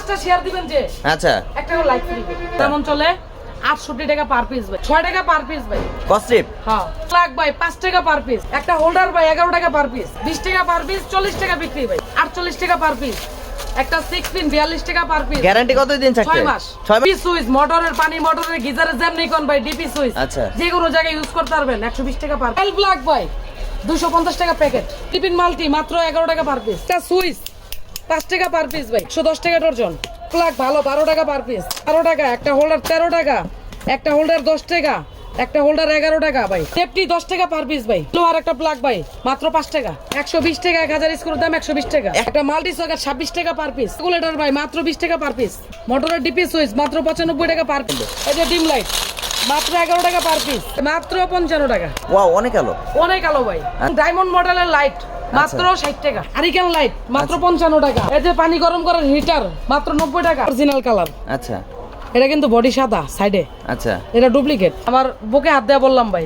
পাঁচটা শেয়ার দিবেন যে আচ্ছা একটা লাইট ফ্রি তেমন চলে 68 টাকা পার পিস ভাই 6 টাকা পার পিস ভাই কস্ট্রিপ হ্যাঁ লাখ ভাই 5 টাকা পার পিস একটা হোল্ডার ভাই 11 টাকা পার পিস 20 টাকা পার পিস 40 টাকা বিক্রি ভাই 48 টাকা পার পিস একটা 6 পিন 42 টাকা পার পিস গ্যারান্টি কত দিন থাকছে 6 মাস 6 পিস সুইচ মোটরের পানি মোটরের গিজারের যেমনি কোন ভাই ডিপি সুইচ আচ্ছা যে কোনো জায়গায় ইউজ করতে পারবেন 120 টাকা পার পিস ব্ল্যাক ভাই 250 টাকা প্যাকেট টিফিন মাল্টি মাত্র 11 টাকা পার পিস একটা সুইচ 5 টাকা পার পিস ভাই 110 টাকা ডজন প্লাগ ভালো 12 টাকা পার পিস 12 টাকা একটা হোল্ডার 13 টাকা একটা হোল্ডার 10 টাকা একটা হোল্ডার 11 টাকা ভাই সেফটি 10 টাকা পার পিস ভাই লোহার একটা প্লাগ ভাই মাত্র 5 টাকা 120 টাকা 1000 স্ক্রুর দাম 120 টাকা একটা মাল্টি সকেট 26 টাকা পার পিস রেগুলেটর ভাই মাত্র 20 টাকা পার পিস মোটরের ডিপি সুইচ মাত্র 95 টাকা পার পিস এই যে ডিম লাইট মাত্র 11 টাকা পার পিস মাত্র 55 টাকা ওয়াও অনেক আলো অনেক আলো ভাই ডায়মন্ড মডেলের লাইট মাত্র 60 টাকা হারিকেন লাইট মাত্র 55 টাকা এই যে পানি গরম করার হিটার মাত্র 90 টাকা অরিজিনাল কালার আচ্ছা এটা কিন্তু বডি সাদা সাইডে আচ্ছা এটা ডুপ্লিকেট আমার বুকে হাত দেয়া বললাম ভাই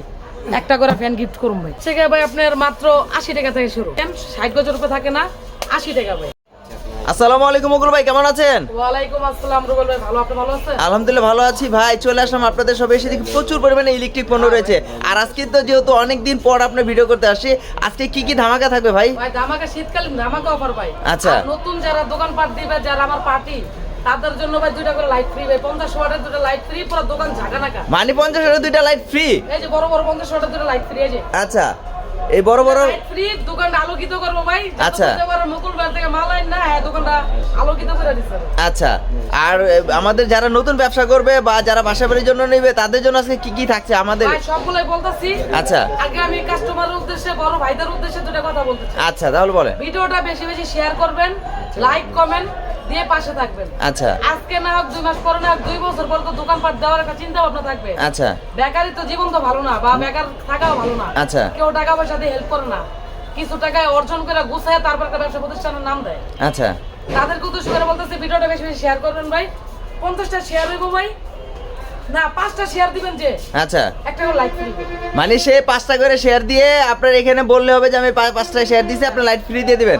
একটা করে ফ্যান গিফট করুন ভাই সেখানে ভাই আপনার মাত্র 80 টাকা থেকে শুরু 60 গজের উপরে থাকে না 80 টাকা ভাই আসসালামু আলাইকুম মুকুল ভাই কেমন আছেন ওয়ালাইকুম আসসালাম রুবেল ভাই ভালো আপনি ভালো আছেন আলহামদুলিল্লাহ ভালো আছি ভাই চলে আসলাম আপনাদের সব এসে দেখি প্রচুর পরিমাণে ইলেকট্রিক পণ্য রয়েছে আর আজকে তো যেহেতু অনেকদিন পর আপনার ভিডিও করতে আসি আজকে কি কি ধামাকা থাকবে ভাই ভাই ধামাকা শীতকালীন ধামাকা অফার ভাই আচ্ছা। আর নতুন যারা দোকানপাট দিবে যারা আমার পার্টি তাদের জন্য ভাই দুইটা করে লাইট ফ্রি ভাই 50 ওয়াটের দুটো লাইট ফ্রি পুরো দোকান ঝাঁকানাকা মানে 50 এর দুইটা লাইট ফ্রি এই যে বড় বড় 50 ওয়াটের দুটো লাইট ফ্রি এই যে আচ্ছা এই বড় বড় লাইট ফ্রি দোকানটা আলোকিত করব ভাই আচ্ছা। মুকুল ভাই থেকে মাল আইন না হ্যাঁ দোকানটা আলোকিত করে দিছে আচ্ছা আর আমাদের যারা নতুন ব্যবসা করবে বা যারা বাসা বাড়ির জন্য নেবে তাদের জন্য আজকে কি কি থাকছে আমাদের ভাই সবগুলাই বলতাছি আচ্ছা আগে আমি কাস্টমারের উদ্দেশ্যে বড় ভাইদের উদ্দেশ্যে দুটো কথা বলতেছি আচ্ছা তাহলে বলেন ভিডিওটা বেশি বেশি শেয়ার করবেন লাইক কমেন্ট দিয়ে পাশে থাকবেন আচ্ছা আজকে না হোক 2 মাস পরে না হোক 2 বছর পর তো দোকানপাট দেওয়ার একটা চিন্তা ভাবনা থাকবে আচ্ছা বেকারি তো জীবন তো ভালো না বা বেকার থাকাও ভালো না আচ্ছা কেউ টাকা পয়সা দিয়ে হেল্প করে না কিছু টাকা অর্জন করে গুছায় তারপর একটা ব্যবসা প্রতিষ্ঠানের নাম দেয় আচ্ছা তাদেরকে উদ্দেশ্য করে বলতেছি ভিডিওটা বেশি বেশি শেয়ার করবেন ভাই 50টা শেয়ার হইব ভাই না 5টা শেয়ার দিবেন যে আচ্ছা একটা করে লাইক ফ্রি মানে সে 5টা করে শেয়ার দিয়ে আপনার এখানে বললে হবে যে আমি 5টা শেয়ার দিয়েছি আপনি লাইট ফ্রি দিয়ে দিবেন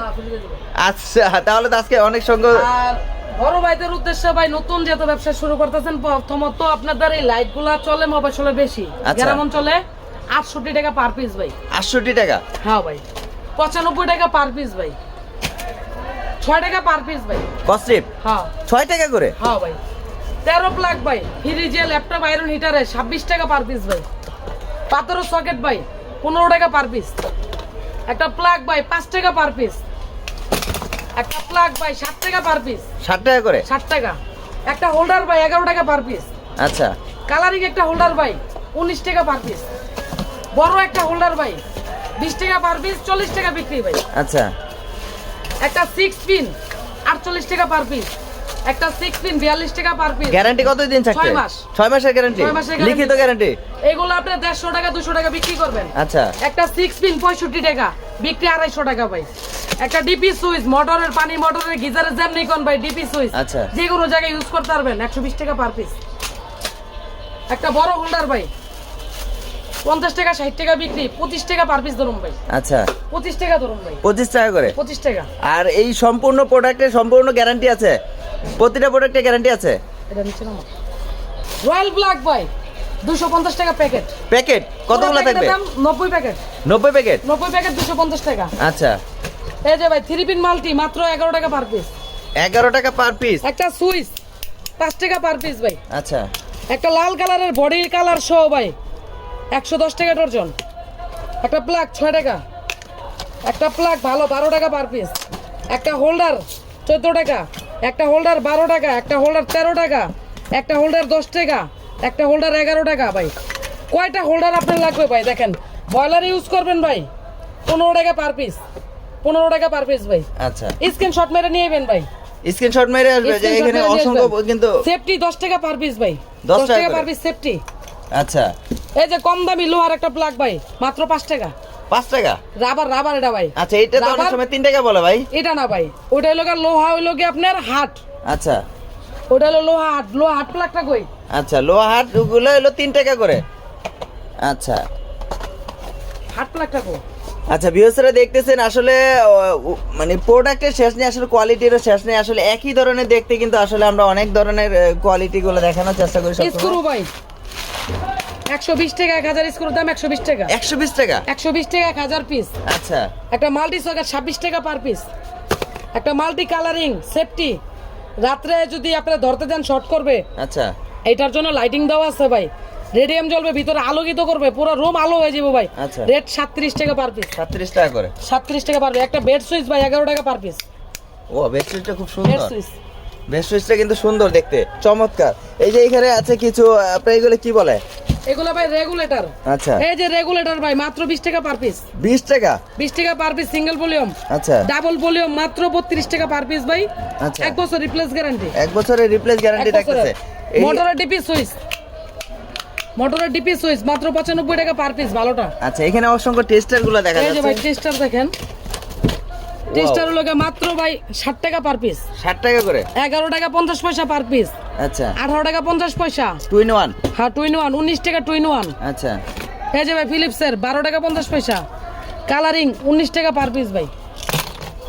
আচ্ছা তাহলে তো আজকে অনেক সঙ্গ আর বড় ভাইদের উদ্দেশ্যে ভাই নতুন যেহেতু ব্যবসা শুরু করতেছেন প্রথমত আপনাদের এই লাইটগুলা চলে মফস্বলে বেশি আচ্ছা। গ্রাম অঞ্চলে 68 টাকা পার পিস ভাই 68 টাকা হ্যাঁ ভাই 95 টাকা পার পিস ভাই 6 টাকা পার পিস ভাই কস্ট্রিপ হ্যাঁ 6 টাকা করে হ্যাঁ ভাই 13 প্লাগ ভাই ফ্রিজে ল্যাপটপ আয়রন হিটারে 26 টাকা পার পিস ভাই পাথরের সকেট ভাই 15 টাকা পার পিস একটা প্লাগ ভাই 5 টাকা পার পিস একটা প্লাগ ভাই 7 টাকা পার পিস 60 টাকা করে 60 টাকা একটা হোল্ডার ভাই 11 টাকা পার পিস আচ্ছা কালারিং একটা হোল্ডার ভাই 19 টাকা পার পিস বড় একটা হোল্ডার ভাই 20 টাকা পার পিস 40 টাকা বিক্রি ভাই আচ্ছা একটা 6 পিন 48 টাকা পার পিস একটা 6 পিন 42 টাকা পার পিস গ্যারান্টি কত দিন থাকছে 6 মাস 6 মাসের গ্যারান্টি 6 মাসের guarantee। লিখিত গ্যারান্টি এগুলো আপনি 150 টাকা 200 টাকা বিক্রি করবেন আচ্ছা একটা 6 পিন 65 টাকা বিক্রি 250 টাকা ভাই একটা ডিপি সুইচ মোটরের পানি মোটরের গিজারের যেমনি কোন ভাই ডিপি সুইচ আচ্ছা। যে কোনো জায়গায় ইউজ করতে পারবেন 120 টাকা পার পিস একটা বড় হোল্ডার ভাই 50 টাকা 60 টাকা বিক্রি 25 টাকা পার পিস ধরুন ভাই আচ্ছা 25 টাকা ধরুন ভাই 25 টাকা করে 25 টাকা আর এই সম্পূর্ণ প্রোডাক্টের সম্পূর্ণ গ্যারান্টি আছে প্রতিটা প্রোডাক্টে গ্যারান্টি আছে এটা নিচে নাও রয়্যাল ব্ল্যাক ভাই 250 টাকা প্যাকেট প্যাকেট কতগুলো থাকবে দাম 90 প্যাকেট 90 প্যাকেট 90 প্যাকেট 250 টাকা আচ্ছা এই যে ভাই 3 পিন মাল্টি মাত্র 11 টাকা পার পিস 11 টাকা পার পিস একটা সুইচ 5 টাকা পার পিস ভাই আচ্ছা একটা লাল কালারের বডি কালার শো ভাই 110 টাকা ডজন একটা প্লাগ 6 টাকা একটা প্লাগ ভালো 12 টাকা পার পিস একটা হোল্ডার 14 টাকা একটা হোল্ডার 12 টাকা একটা হোল্ডার 13 টাকা একটা হোল্ডার 10 টাকা একটা হোল্ডার 11 টাকা ভাই কয়টা হোল্ডার আপনার লাগবে ভাই দেখেন বয়লার ইউজ করবেন ভাই 15 টাকা পার পিস 15 টাকা পার পিস ভাই আচ্ছা স্ক্রিনশট মেরে নিয়েবেন ভাই স্ক্রিনশট মেরে আসবে যে এখানে অসংখ্য কিন্তু সেফটি 10 টাকা পার পিস ভাই 10 টাকা করে। পার পিস সেফটি আচ্ছা এই যে কম দামি লোহার একটা প্লাগ ভাই মাত্র 5 টাকা 5 টাকা রাবার এটা ভাই আচ্ছা এটা তো অনেক রাবার- সময় 3 টাকা বলে ভাই এটা না ভাই ওটা হলো গিয়ে লোহা হইলো গিয়ে আপনার হাট আচ্ছা ওটা হলো লোহা হাট প্লাগটা কই আচ্ছা লোহা হাট গুলো হলো 3 টাকা করে আচ্ছা হাট প্লাগটা কই আচ্ছা ভিউয়ার্সরা দেখতেছেন আসলে মানে প্রোডাক্টের শেষ নেই, আসলে কোয়ালিটিরও শেষ নেই। আসলে একই ধরনের দেখতে কিন্তু আসলে আমরা অনেক ধরনের কোয়ালিটি গুলো দেখানোর চেষ্টা করি স্ক্রু সবসময়। ভাই 120 টাকা 1000 স্ক্রুর দাম 120 টাকা। 120 টাকা। 120 টাকা 1000 পিস। আচ্ছা একটা মাল্টি সকেট 26 টাকা পার পিস। একটা মাল্টি কালারিং সেফটি, রাত্রে যদি আপনি ধরতে যান শর্ট করবে, আচ্ছা এটার জন্য লাইটিং দেওয়া আছে ভাই, রেডিয়াম জ্বলবে, ভিতরে আলোকিত করবে, পুরো রুম আলো হয়ে যাবে ভাই। আচ্ছা। রেট 37 টাকা পার পিস। 37 টাকা করে। 37 টাকা পার পিস। একটা বেড সুইচ ভাই 11 টাকা পার পিস। ও বেডশিটটা খুব বেড সুন্দর। সুইচ বেডশিটটা কিন্তু সুন্দর দেখতে, চমৎকার। এই যে এখানে আছে কিছু, আপনার এগুলো কি বলে? এগুলো ভাই রেগুলেটর। আচ্ছা এই যে রেগুলেটর ভাই মাত্র 20 টাকা পার পিস। 20 টাকা। 20 টাকা পার পিস সিঙ্গেল ভলিউম। আচ্ছা ডাবল ভলিউম মাত্র 32 টাকা পার পিস ভাই। আচ্ছা। 1 বছর রিপ্লেস গ্যারান্টি। 1 বছরের রিপ্লেস গ্যারান্টি থাকতেছে। মোটরের ডিপি সুইচ, মোটরের ডিপি সুইচ মাত্র 95 টাকা পার পিস ভালোটা। আচ্ছা এখানে অসংখ্য টেস্টার গুলো দেখা এই যে ভাই যাচ্ছে। টেস্টার দেখেন, টেস্টার হলো গিয়ে মাত্র ভাই 60 টাকা পার পিস। 60 টাকা করে। 11 টাকা 50 পয়সা পার পিস। আচ্ছা 18 টাকা 50 পয়সা। 2 in 1। হ্যাঁ 2 in 1 19 টাকা 2 in 1। আচ্ছা এই যে ভাই ফিলিপসের 12 টাকা 50 পয়সা। কালারিং 19 টাকা পার পিস ভাই।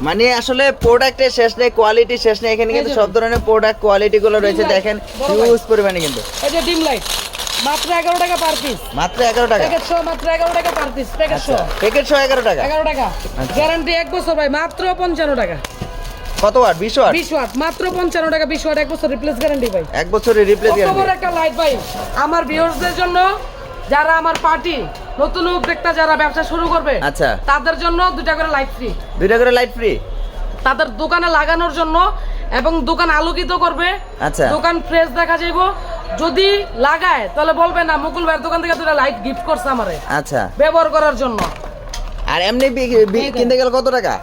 মানে আসলে প্রোডাক্টের শেষ নেই, কোয়ালিটি শেষ নেই। এখানে কিন্তু এই যে সব ধরনের প্রোডাক্ট কোয়ালিটি গুলো রয়েছে ডিম লাইট, দেখেন, বড় ভাই। হিউজ পরিমাণে কিন্তু। এই যে ডিম লাইট মাত্র 11 টাকা পার পিস। মাত্র 11 টাকা। প্যাকেট সহ মাত্র 11 টাকা পার পিস। প্যাকেট আচ্ছা সহ প্যাকেট 11 টাকা। 11 টাকা। গ্যারান্টি 1 বছর ভাই মাত্র 55 টাকা। কত ওয়াট? 20 ওয়াট। 20 ওয়াট মাত্র 55 টাকা। 20 ওয়াট 1 বছর রিপ্লেস গ্যারান্টি ভাই। 1 বছরের রিপ্লেস কত বড় গ্যারান্টি। একটা লাইট ভাই আমার ভিউয়ার্সদের জন্য, যারা আমার পার্টি নতুন উদ্যোক্তা যারা ব্যবসা শুরু করবে আচ্ছা তাদের জন্য 2টা করে লাইট ফ্রি। 2টা করে লাইট ফ্রি তাদের দোকানে লাগানোর জন্য, এবং দোকান আলোকিত করবে। আচ্ছা দোকান ফ্রেশ দেখা যাইব। যদি লাগায় তাহলে বলবে না মুকুল ভাইয়ের দোকান থেকে 2টা লাইট গিফট করছে আমারে আচ্ছা। ব্যবহার করার জন্য। আর এমনি কিনতে গেলে কত টাকা?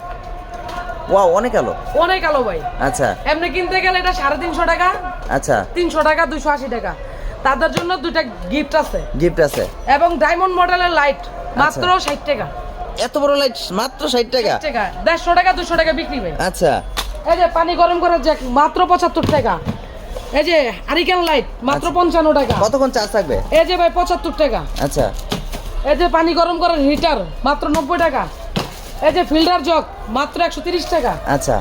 ওয়াও অনেক আলো। অনেক আলো ভাই। আচ্ছা এমনি কিনতে গেলে এটা 350 টাকা, আচ্ছা 300 টাকা, 280 টাকা। তাদের জন্য 2টা গিফট আছে। গিফট আছে। এবং ডায়মন্ড মডেলের লাইট মাত্র 60 টাকা। এত বড় লাইট মাত্র 60 টাকা। 60 টাকা 150 টাকা 200 টাকা বিক্রি ভাই। আচ্ছা এই যে পানি গরম করার জ্যাক মাত্র 75 টাকা। এই যে হারিকেন লাইট মাত্র 55 টাকা। কতক্ষণ চার্জ থাকবে? এই যে ভাই 75 টাকা। আচ্ছা এই যে পানি গরম করার হিটার মাত্র 90 টাকা। এই যে ফিল্টার জগ মাত্র 130 টাকা। আচ্ছা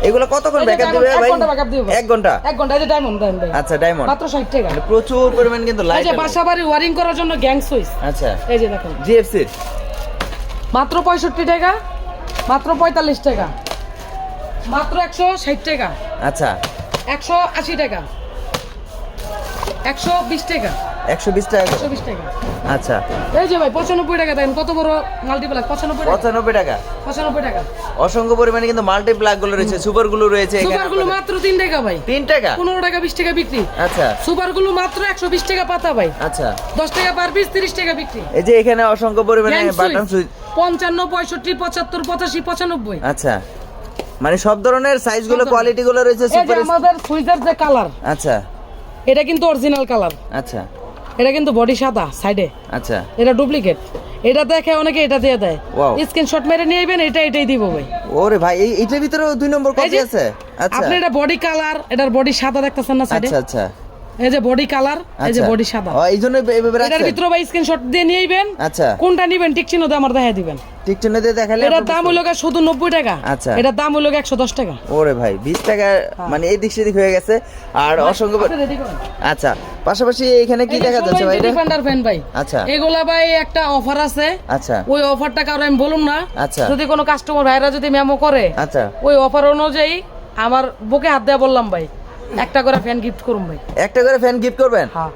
এগুলো কতক্ষণ এই যে ব্যাকআপ diamond, দিবে এক ভাই? ঘন্টা backup দিবে ভাই। 1 ঘন্টা। 1 ঘন্টা। এই যে ডায়মন্ড দেন ভাই আচ্ছা ডায়মন্ড মাত্র 60 টাকা। মানে প্রচুর পরিমাণ কিন্তু এই লাইট। যে বাসাবাড়ি ওয়ারিং করার জন্য গ্যাং সুইচ। আচ্ছা এই যে দেখুন জিএফসি মাত্র 65 টাকা, মাত্র 45 টাকা, মাত্র 160 টাকা, আচ্ছা 180 টাকা, 120 টাকা, 120 টাকা করে। 120 টাকা। আচ্ছা এই যে ভাই 95 টাকা দেন, কত বড় মাল্টিপ্লাক 95 টাকা। 95 টাকা। 95 টাকা। অসংখ্য পরিমাণে কিন্তু মাল্টি প্লাগ গুলো রয়েছে, সুপার গুলো রয়েছে এখানে। সুপার গুলো মাত্র 3 টাকা ভাই। 3 টাকা। 15 টাকা 20 টাকা বিক্রি। আচ্ছা সুপার গুলো মাত্র 120 টাকা পাতা ভাই। আচ্ছা 10 টাকা পার পিস 30 টাকা বিক্রি। এই যে এখানে অসংখ্য পরিমাণে গ্যাং বাটন সুইচ। 55 65 75 85 95। আচ্ছা মানে সব ধরনের সাইজ গুলো, সব কোয়ালিটি গুলো রয়েছে এই যে সুপার। আমাদের সুইচের যে কালার, আচ্ছা এটা কিন্তু অরিজিনাল কালার। আচ্ছা এটা কিন্তু বডি সাদা সাইডে, আচ্ছা এটা ডুপ্লিকেট। এটা দেখে অনেকে এটা দিয়ে দেয়। Wow. স্ক্রিনশট মেরে নিয়ে যাবেন, এটাই দিব ভাই। ওরে ভাই এইটার ভিতরে 2 নম্বর এই কপি যে, আছে। আচ্ছা আপনি এটা বডি কালার, এটার বডি সাদা দেখতেছেন না সাইডে? আচ্ছা আচ্ছা এই যে বডি কালার, এই যে আচ্ছা। বডি সাদা। ও এইজন্য এইভাবে এটার রাখছেন। ভিতরে ভাই স্ক্রিনশট দিয়ে নিয়ে যাবেন। আচ্ছা কোনটা নেবেন ঠিক চিহ্ন দিয়ে আমার দেখায় দিবেন। ঠিক চিহ্ন দিয়ে দেখালে এটার আপনি দাম হলো গিয়ে শুধু 90 টাকা। আচ্ছা। এটার দাম হলো গিয়ে 110 টাকা। ওরে ভাই 20 টাকা মানে এই দিক সেদিক হয়ে গেছে। আর অসংখ্য আপনি ready করেন। আচ্ছা পাশাপাশি এখানে কি এই যে দেখা যাচ্ছে ভাই এটা? ডিফেন্ডার ফ্যান ভাই। আচ্ছা এগুলা ভাই একটা অফার আছে। আচ্ছা ওই অফারটা কারো আমি বলুম না। আচ্ছা। যদি কোনো কাস্টমার ভাইরা যদি মেমো করে, আচ্ছা ওই অফার অনুযায়ী আমার বুকে হাত দেয়া বললাম ভাই, একটা করে ফ্যান গিফট করুম ভাই। একটা করে ফ্যান গিফট করবেন? হ্যাঁ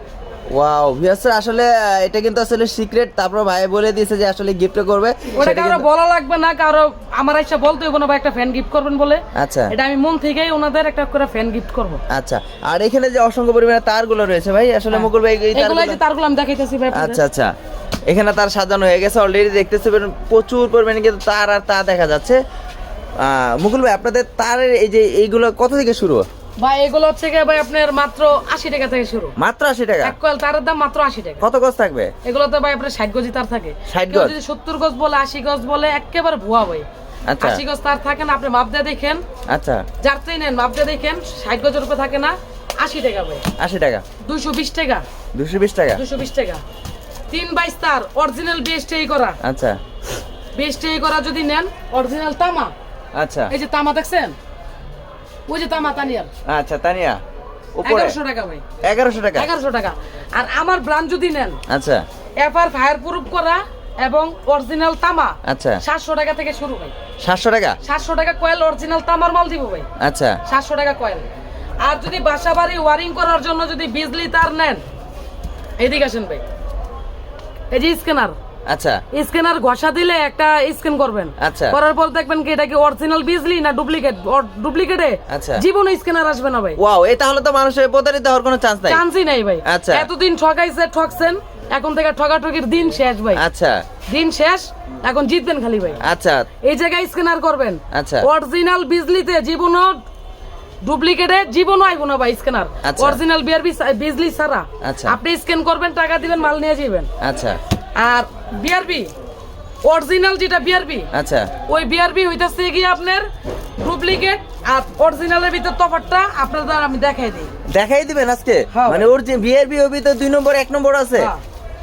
ওয়াও ভিউয়ার্স আসলে এটা কিন্তু আসলে সিক্রেট। তারপর ভাই বলে দিয়েছে যে আসলে গিফট করবে। ওটা সেটা কারো কিন্তু- বলা লাগবে না, কারো আমার এসে বলতে হইব না ভাই একটা ফ্যান গিফট করবেন বলে। আচ্ছা এটা আমি মন থেকেই ওনাদের একটা করে ফ্যান গিফট করব। আচ্ছা আর এখানে যে অসংখ্য পরিমাণে তারগুলো রয়েছে ভাই আসলে মুকুল ভাই এই এগুলাই তারগুলো যে তারগুলো আমি দেখাইতেছি ভাই আপনাদের। আচ্ছা আচ্ছা এখানে তার সাজানো হয়ে গেছে অলরেডি, দেখতেছে প্রচুর পরিমাণে কিন্তু তার আর তার দেখা যাচ্ছে। মুকুল ভাই আপনাদের তারের এই যে এইগুলো কত থেকে শুরু? ভাই এগুলো হচ্ছে গিয়ে ভাই আপনার মাত্র 80 টাকা থেকে শুরু। মাত্র 80 টাকা। এক কয়েল তারের দাম মাত্র 80 টাকা। কত গজ থাকবে? এগুলোতে ভাই আপনার 60 গজি তার থাকে। 60 কেউ গজ? যদি 70 গজ বলে 80 গজ বলে একেবারে ভুয়া ভাই। আচ্ছা 80 গজ তার থাকে না, আপনি মাপ দিয়ে দেখেন, আচ্ছা যার চেয়ে নেন মাপ দিয়ে দেখেন, 60 গজের উপরে থাকে না। 80 টাকা ভাই। 80 টাকা। 220 টাকা। 220 টাকা। 220 টাকা। 3 22 তার অরিজিনাল বিএসটি করা। আচ্ছা 20 টাকা করে যদি নেন অরিজিনাল তামা, আচ্ছা এই যে তামা দেখছেন, ওই যে তামা তানিয়ার আচ্ছা তানিয়া উপরে 1100 টাকা ভাই, 1100 টাকা 1100 টাকা। আর আমার ব্র্যান্ড যদি নেন আচ্ছা এফআর ফায়ার প্রুফ করা এবং অরিজিনাল তামা, আচ্ছা 700 টাকা থেকে শুরু ভাই, 700 টাকা 700 টাকা কয়েল অরিজিনাল তামার মাল দিব ভাই, আচ্ছা 700 টাকা কয়েল। আর যদি বাসা বাড়ি ওয়ারিং করার জন্য যদি বিজলি তার নেন, এদিকে আসেন ভাই, এই যে স্ক্যানার, আচ্ছা স্ক্যানার ঘষা দিলে একটা স্ক্যান করবেন, আচ্ছা। করার পর দেখবেন কি এটা কি অরিজিনাল বিজলি না ডুপ্লিকেট, ডুপ্লিকেটে আচ্ছা। জীবনে স্ক্যানার আসবে না ভাই, ওয়াও, এই তাহলে তো মানুষের প্রতারিত হওয়ার কোনো চান্স নাই। চান্সই নাই ভাই। আচ্ছা। এতদিন ঠকাইছে ঠকছেন, এখন থেকে ঠকাঠকির দিন শেষ ভাই, আচ্ছা দিন শেষ, এখন জিতবেন খালি ভাই। আচ্ছা এই জায়গায় স্ক্যানার করবেন, আচ্ছা। অরিজিনাল বিজলিতে জীবনও, ডুপ্লিকেটে জীবনও আইব না ভাই স্ক্যানার, আচ্ছা। অরিজিনাল বিজলি ছাড়া আচ্ছা। আপনি স্ক্যান করবেন, টাকা দিবেন, মাল নিয়ে যাবেন। আচ্ছা আর বিআরবি অরিজিনাল যেটা বিআরবি, আচ্ছা ওই বিআরবি হইতাছে কি আপনার ডুপ্লিকেট আর অরিজিনালের ভিতর তফাৎটা আপনাদের আমি দেখাই দিই। দেখাই দিবেন আজকে? হ্যাঁ মানে ভাই। ওর যে বিআরবি ওবি তো 2 নম্বর 1 নম্বর আছে হ্যাঁ।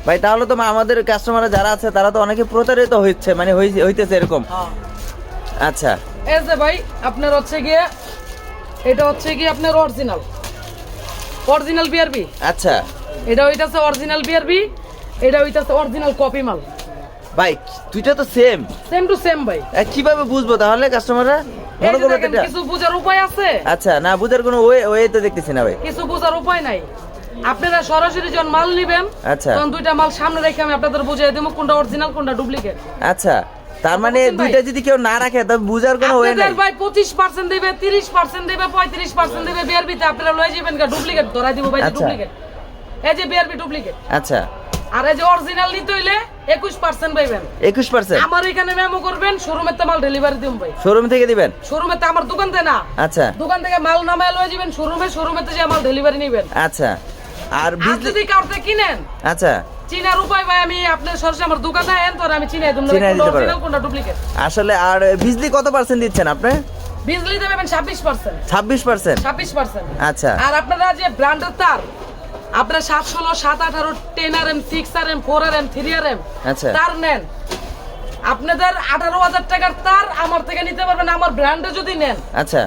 ভাই, তাহলে তো আমাদের কাস্টমার যারা আছে তারা তো অনেকে প্রতারিত হচ্ছে, মানে হইতেছে এরকম। আচ্ছা এই যে ভাই আপনার হচ্ছে গিয়ে, এটা হচ্ছে গিয়ে আপনার অরিজিনাল বিআরবি, আচ্ছা এটা হইতাছে অরিজিনাল বিআরবি, এটা হইতাছে অরিজিনাল কপি মাল, ভাই দুইটা তো সেম, সেম টু সেম ভাই। কিভাবে বুঝবো তাহলে কাস্টমাররা? এই মনে যে করবে দেখেন, এটা? কিছু বোঝার উপায় আছে? আচ্ছা, না বুঝার কোনো ওয়ে তো দেখতেছি না ভাই। কিছু বোঝার উপায় নাই। আপনারা সরাসরি যখন মাল নিবেন, আচ্ছা। তখন দুইটা মাল সামনে রেখে আমি আপনাদের বুঝিয়ে দেবো কোনটা অরিজিনাল কোনটা ডুপ্লিকেট। আচ্ছা, তার মানে বুঝছেন ভাই? দুইটা যদি কেউ না রাখে তবে বুঝার কোনো ওয়ে নাই। আপনাদের ভাই 25% দিবে, 30% দিবে, 35% দিবে বিআরবিতে, আপনারা লয়ে যাবেন কা ডুপ্লিকেট ধরাই দিব ভাই, আচ্ছা। ডুপ্লিকেট। এই যে বিআরবি ডুপ্লিকেট, আচ্ছা আর এই যে অরিজিনাল নিতে হইলে 21% পাইবেন। 21%? আমার এখানে মেমো করবেন, শোরুমের তো মাল ডেলিভারি দিম ভাই, শোরুম থেকে দিবেন? শোরুমে তো আমার দোকান থেকে না, আচ্ছা দোকান থেকে মাল নামায় লয়ে যাবেন শোরুমে তো যে মাল ডেলিভারি নেবেন। আচ্ছা। আর আর বিজলি? যদি কাউকে কিনেন, আচ্ছা চিনার উপায় ভাই, আমি আপনার সরাসরি আমার দোকানে আইন, তোর আমি চিনাই দিম চিনাই কোনটা দিতে পারবেন। অরিজিনাল কোনটা ডুপ্লিকেট। আসলে আর বিজলি কত পার্সেন্ট দিচ্ছেন আপনি? বিজলি দেবেন 26%। 26%? 26%। আচ্ছা আর আপনারা যে ব্র্যান্ডের তার, আপনারা 716, 718, 10RM, 6RM, 4RM, 3RM আচ্ছা। তার নেন, আপনাদের 18,000 টাকার তার আমার থেকে নিতে পারবেন। আমার ব্র্যান্ডে যদি নেন আচ্ছা,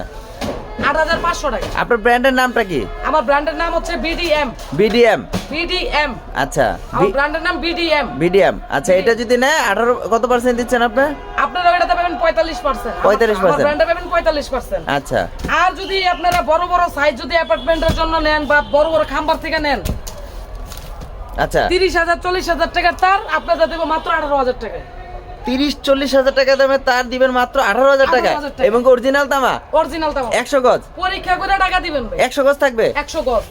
8,500 টাকা। আপনার ব্র্যান্ডের নামটা কি? আমার ব্র্যান্ডের নাম হচ্ছে বিডিএম। বিডিএম? বিডিএম, আচ্ছা আমার ব্র্যান্ডের নাম বিডিএম। বিডিএম। আচ্ছা, এটা যদি নেয় 18 কত পার্সেন্ট দিচ্ছেন আপনি? আপনারা ওইটাতে পাবেন 45%। 45%? আমার ব্র্যান্ডে পাবেন 45%। আচ্ছা আর যদি আপনারা বড় বড় সাইজ যদি অ্যাপার্টমেন্টের জন্য নেন বা বড় বড় খাম্বার থেকে নেন, আচ্ছা 30,000, 40,000 টাকার তার আপনাদের দেবো মাত্র 18,000 টাকা। 30-40 হাজার টাকা দামে তার দিবেন মাত্র 18,000 টাকা, 18,000 টাকা। এবং অরিজিনাল তামা অরিজিনাল তামা 100 গজ? পরীক্ষা করে টাকা দিবেন ভাই। 100 গজ থাকবে? 100 গজ,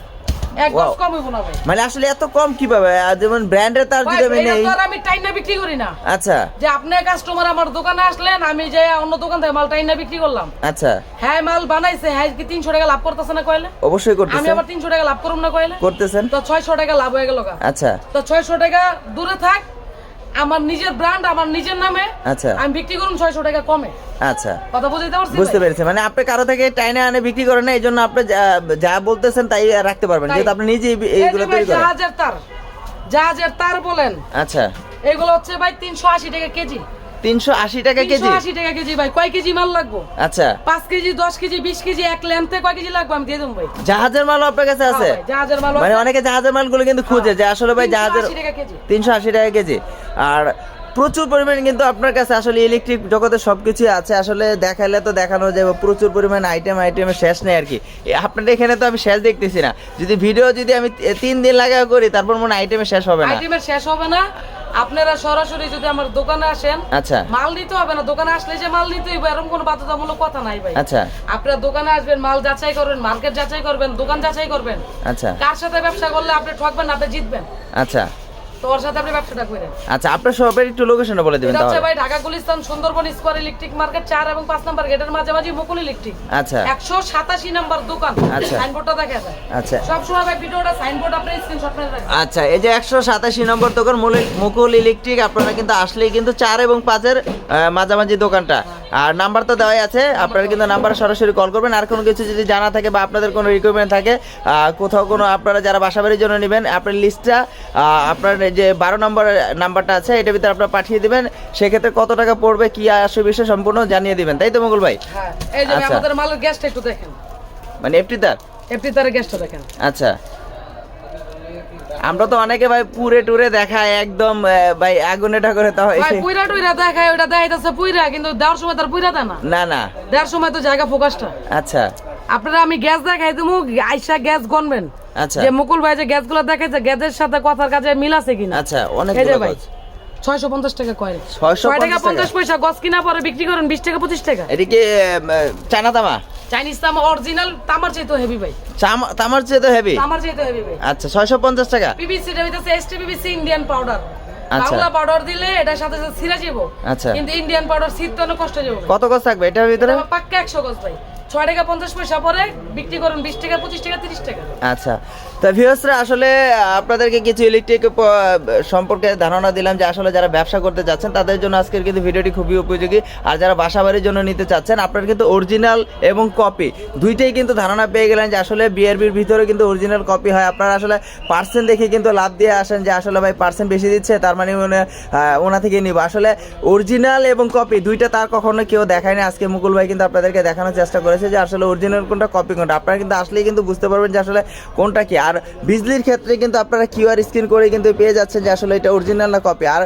এক গজ Wow. কম হইব না ভাই। মানে আসলে এত কম কিভাবে? আর যেমন ব্র্যান্ডের তার ভাই, যদি আমি এটা নেই। তো আর আমি টাইনা বিক্রি করি না, আচ্ছা যে আপনার কাস্টমার আমার দোকানে আসলেন, আমি যে অন্য দোকান থেকে মাল টাইনা বিক্রি করলাম। আচ্ছা, হ্যাঁ মাল বানাইছে, হ্যাঁ কি 300 টাকা লাভ করতেছে না কইলে? অবশ্যই আমি করতেছেন। আবার 300 টাকা লাভ করব না কইলে? করতেছেন? তো 600 টাকা লাভ হয়ে গেল গা। আচ্ছা তো 600 টাকা দূরে থাক, আমার নিজের ব্র্যান্ড, আমার নিজের নামে আচ্ছা আমি বিক্রি করুন 600 টাকা কমে। আচ্ছা, কথা বুঝাইতে পারছি বুঝতে ভাই? পেরেছি। মানে আপনি কারো থেকে টাইনে আনে বিক্রি করেন না, এই জন্য আপনি যা বলতেছেন তাই রাখতে পারবেন, তাই। যেহেতু আপনি নিজেই এই এইগুলো যে ভাই তৈরি করেন। জাহাজের তার বলেন, আচ্ছা, এগুলো হচ্ছে ভাই 380 টাকা কেজি। 380 টাকা কেজি? 380 টাকা কেজি ভাই। কয় কেজি মাল লাগবে? আচ্ছা, 5 কেজি, 10 কেজি, 20 কেজি, এক লেন্থে কয় কেজি লাগবে আমি দিয়ে দেবো ভাই। জাহাজের মাল আপনার কাছে আছে? হ্যাঁ ভাই, জাহাজের মাল মানে আছে। অনেকে জাহাজের মালগুলো কিন্তু খুঁজে যে আসলে ভাই জাহাজের 380 টাকা কেজি। 380 টাকা কেজি। আর প্রচুর পরিমাণে কিন্তু আপনার কাছে আসলে ইলেকট্রিক জগতে সবকিছু আছে, আসলে দেখালে তো দেখানো যাবে, প্রচুর পরিমাণে আইটেমের শেষ নেই আর কি। আপনাদের এখানে তো আমি শেষ দেখতেছি না, যদি ভিডিও যদি আমি 3 দিন লাগা করি তারপর মনে হয় আইটেমের শেষ হবে না। আইটেমের শেষ হবে না। আপনারা সরাসরি যদি আমার দোকানে আসেন, আচ্ছা মাল নিতে হবে না, দোকানে আসলে যে মাল নিতে হইবে এরকম কোনো বাধ্যতামূলক কথা নাই ভাই। আচ্ছা আপনারা দোকানে আসবেন, মাল যাচাই করবেন, মার্কেট যাচাই করবেন, দোকান যাচাই করবেন। আচ্ছা কার সাথে ব্যবসা করলে আপনি ঠকবেন না, আপনি জিতবেন, আচ্ছা তো ওর সাথে আপনি ব্যবসাটা করেন। আচ্ছা, আপনার শপের একটু লোকেশনটা বলে দিবেন এটা হচ্ছে তাহলে। ভাই Dhaka Gulistan Sundarban square electric market 4 এবং 5 নাম্বার গেটের মাঝামাঝি মুকুল ইলেকট্রিক। আচ্ছা 187 নাম্বার দোকান। আচ্ছা। সাইনবোর্ডটা দেখা যায়। আচ্ছা সব সময় ভাই ভিডিওটা সাইনবোর্ড আপনি স্ক্রিনশট মেরে রাখবেন। আচ্ছা, এই যে 187 নম্বর দোকান মুকুল ইলেকট্রিক, আপনারা কিন্তু আসলেই কিন্তু 4 এবং 5 এর মাঝামাঝি দোকানটা। আর নাম্বার তো দেওয়াই আছে, আপনারা কিন্তু নাম্বারে সরাসরি কল করবেন। আর কোনো কিছু যদি জানা থাকে বা আপনাদের কোনো রিকোয়ারমেন্ট থাকে, কোথাও কোনো আপনারা যারা বাসাবাড়ির জন্য নেবেন, আপনার লিস্টটা আপনার যে 12 নম্বরের নাম্বারটা আছে এটার ভিতরে আপনারা পাঠিয়ে দিবেন। সেক্ষেত্রে কত টাকা পড়বে, কি আসবে বিষয় সম্পূর্ণ জানিয়ে দিবেন, তাই তো মঙ্গল ভাই? হ্যাঁ, এই যে আচ্ছা। আমাদের মালের গ্যাসটা একটু দেখেন, মানে এফটি তার। এফটি তারের গ্যাসটা দেখেন। আচ্ছা, আমরা তো অনেকে ভাই পুরে টুরে দেখায় একদম ভাই আগুনে ঠাকুরে, তাও ভাই পুইরা টুইরা দেখায়, ওটা দেখাইতেছে পুইরা, কিন্তু দেওয়ার সময় তার পুইরা দেয় না। না না, দেওয়ার সময় তো জায়গা ফোকাসটা। আচ্ছা আপনারা আমি গ্যাস দেখাই দেবো, আইসা গ্যাস গনবেন আচ্ছা যে মুকুল ভাই যে গ্যাসগুলো দেখাইছে গ্যাসের সাথে কথার কাজে মিল আছে কিনা। আচ্ছা, অনেক এই যে বড় ভাই কাজ। 650 টাকা কয়েন, 650 টাকা 50 পয়সা, গস কিনা পরে বিক্রি করেন 20 টাকা 25 টাকা। এদিকে চায়না তামা, চাইনিজ তামা অরিজিনাল তামার চাইতে হেভি ভাই, তামার চেয়ে তো হেভি। তামার চাইতে হেভি ভাই। আচ্ছা, 650 টাকা। পিভিসি টা হইতাছে এসটি পিভিসি ইন্ডিয়ান পাউডার। আচ্ছা। বাংলা পাউডার দিলে এটার সাথে সাথে ছিঁড়া যাবো, আচ্ছা। কিন্তু ইন্ডিয়ান পাউডার ছিঁড়তে অনেক কষ্ট যাবে। কত গজ থাকবে এটার ভিতরে? এটা পাক্কা 100 গজ ভাই, 6 টাকা 50 পয়সা পরে বিক্রি করেন 20 টাকা 25 টাকা 30 টাকা। আচ্ছা, তো ভিউয়ার্সরা আসলে আপনাদেরকে কিছু ইলেকট্রিক সম্পর্কে ধারণা দিলাম যে আসলে যারা ব্যবসা করতে যাচ্ছেন তাদের জন্য আজকের কিন্তু ভিডিওটি খুবই উপযোগী। আর যারা বাসাবাড়ির জন্য নিতে চাচ্ছেন, আপনারা কিন্তু অরিজিনাল এবং কপি দুইটাই কিন্তু ধারণা পেয়ে গেলেন যে আসলে বিআরবির ভিতরে কিন্তু অরিজিনাল কপি হয়। আপনারা আসলে পার্সেন্ট দেখে কিন্তু লাভ দিয়ে আসেন যে আসলে ভাই পার্সেন্ট বেশি দিচ্ছে, তার মানে ওনা থেকে নিব। আসলে অরিজিনাল এবং কপি দুইটা তার কখনো কেউ দেখায়নি। আজকে মুকুল ভাই কিন্তু আপনাদেরকে দেখানোর চেষ্টা করেছে যে আসলে অরিজিনাল কোনটা কপি কোনটা। আপনারা কিন্তু আসলেই কিন্তু বুঝতে পারবেন যে আসলে কোনটা কি। আর বিজলির ক্ষেত্রে কিন্তু আপনারা কিউআর স্ক্যান করে কিন্তু পেয়ে যাচ্ছেন যে আসলে এটা অরিজিনাল না কপি। আর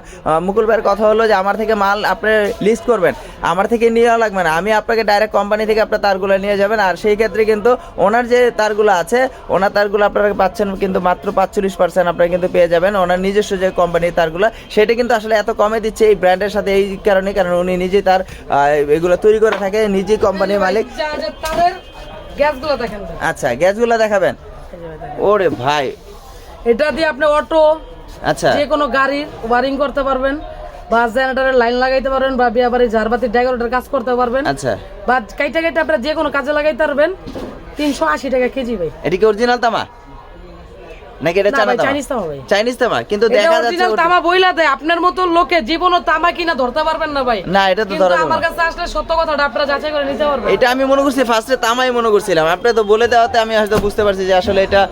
মুকুল ভাইয়ের কথা হলো যে আমার থেকে মাল আপনি লিস্ট করবেন, আমার থেকে নেওয়া লাগবে না, আমি আপনাকে ডাইরেক্ট কোম্পানি থেকে আপনার তারগুলো নিয়ে যাবেন। আর সেই ক্ষেত্রে কিন্তু ওনার যে তারগুলো আছে, ওনার তারগুলো আপনারা পাচ্ছেন কিন্তু মাত্র 45% আপনারা কিন্তু পেয়ে যাবেন। ওনার নিজস্ব যে কোম্পানির তারগুলো সেটা কিন্তু আসলে এত কমে দিচ্ছে এই ব্র্যান্ডের সাথে, এই কারণে কারণ উনি নিজেই তার এগুলো তৈরি করে থাকে, নিজেই কোম্পানির মালিক। তারের গ্যাসগুলো দেখেন ভাই। আচ্ছা, গ্যাসগুলো দেখাবেন। ওরে ভাই, এটা দিয়ে আপনি অটো, আচ্ছা যে কোনো গাড়ির ওয়ারিং করতে পারবেন, বা জেনারেটরের লাইন লাগাইতে পারবেন, বা বিয়া বাড়ি ঝাড়বাতির ডেকোরেটর কাজ করতে পারবেন, আচ্ছা, বা কাইটা কাইটা আপনারা যে কোনো কাজে লাগাইতে পারবেন। 380 টাকা কেজি ভাই। এটা কি অরিজিনাল তামা নাকি এটা না চায়না ভাই, তামা? চাইনিজ তামা ভাই। চাইনিজ তামা, কিন্তু এটা দেখা যাচ্ছে অরিজিনাল তামা বইলা দেয়। আপনার মতো লোকে জীবনও তামা কিনা ধরতে পারবেন না ভাই। না, এটা তো কিন্তু ধরা যাবে আমার না। কাছে আসলে সত্য কথাটা আপনারা যাচাই করে নিতে পারবেন। এটা আমি মনে করছি ফার্স্টে তামাই মনে করছিলাম, আপনি তো বলে দেওয়াতে আমি হয়তো বুঝতে পারছি যে আসলে এটা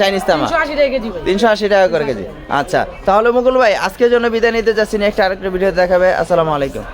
চাইনিজ তামা। 380 টাকা কেজি ভাই। 380 টাকা করে কেজি। আচ্ছা, তাহলে মুকুল ভাই আজকের জন্য বিদায় নিতে যাচ্ছি, নেক্সট আরেকটা ভিডিও দেখাবে। আসসালামু আলাইকুম।